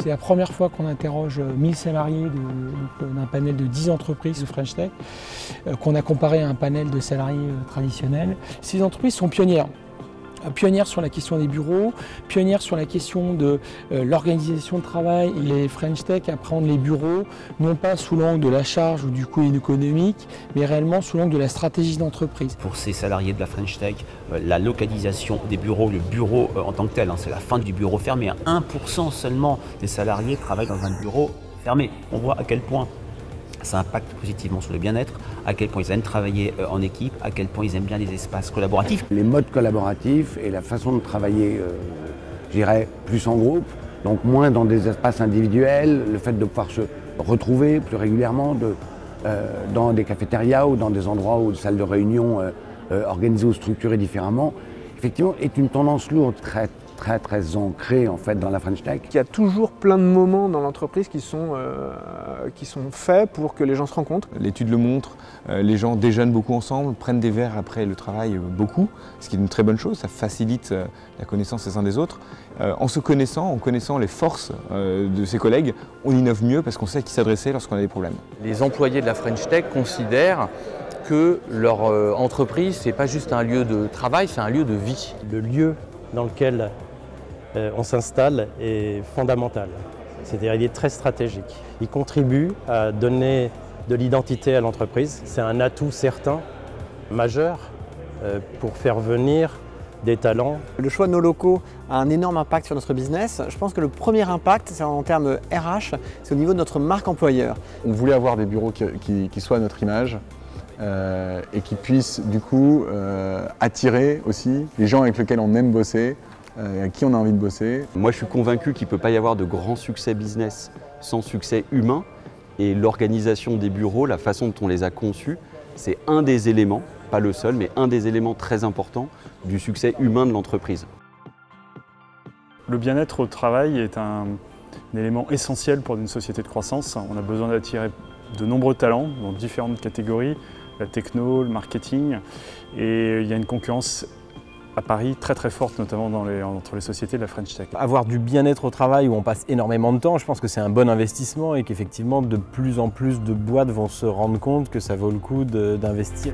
C'est la première fois qu'on interroge 1000 salariés d'un panel de 10 entreprises de French Tech, qu'on a comparé à un panel de salariés traditionnels. Ces entreprises sont pionnières. Pionnières sur la question des bureaux, pionnières sur la question de l'organisation de travail. Les French Tech appréhendent les bureaux, non pas sous l'angle de la charge ou du coût économique, mais réellement sous l'angle de la stratégie d'entreprise. Pour ces salariés de la French Tech, la localisation des bureaux, le bureau en tant que tel, c'est la fin du bureau fermé. 1% seulement des salariés travaillent dans un bureau fermé. On voit à quel point ça impacte positivement sur le bien-être, à quel point ils aiment travailler en équipe, à quel point ils aiment bien les espaces collaboratifs. Les modes collaboratifs et la façon de travailler, je dirais, plus en groupe, donc moins dans des espaces individuels, le fait de pouvoir se retrouver plus régulièrement dans des cafétérias ou dans des endroits ou des salles de réunion organisées ou structurées différemment, effectivement, est une tendance lourde, très ancrée en fait dans la French Tech. Il y a toujours plein de moments dans l'entreprise qui sont faits pour que les gens se rencontrent. L'étude le montre, les gens déjeunent beaucoup ensemble, prennent des verres après le travail beaucoup, ce qui est une très bonne chose, ça facilite la connaissance les uns des autres. En se connaissant, en connaissant les forces de ses collègues, on innove mieux parce qu'on sait à qui s'adresser lorsqu'on a des problèmes. Les employés de la French Tech considèrent que leur entreprise, ce n'est pas juste un lieu de travail, c'est un lieu de vie. Le lieu dans lequel on s'installe est fondamental. C'est-à-dire il est très stratégique. Il contribue à donner de l'identité à l'entreprise. C'est un atout certain, majeur, pour faire venir des talents. Le choix de nos locaux a un énorme impact sur notre business. Je pense que le premier impact, c'est en termes RH, c'est au niveau de notre marque employeur. On voulait avoir des bureaux qui soient à notre image et qui puissent du coup attirer aussi les gens avec lesquels on aime bosser, avec qui on a envie de bosser. Moi je suis convaincu qu'il ne peut pas y avoir de grand succès business sans succès humain, et l'organisation des bureaux, la façon dont on les a conçus, c'est un des éléments, pas le seul, mais un des éléments très importants du succès humain de l'entreprise. Le bien-être au travail est un élément essentiel pour une société de croissance. On a besoin d'attirer de nombreux talents dans différentes catégories, la techno, le marketing, et il y a une concurrence à Paris très forte, notamment entre les sociétés de la French Tech. Avoir du bien-être au travail où on passe énormément de temps, je pense que c'est un bon investissement et qu'effectivement de plus en plus de boîtes vont se rendre compte que ça vaut le coup d'investir.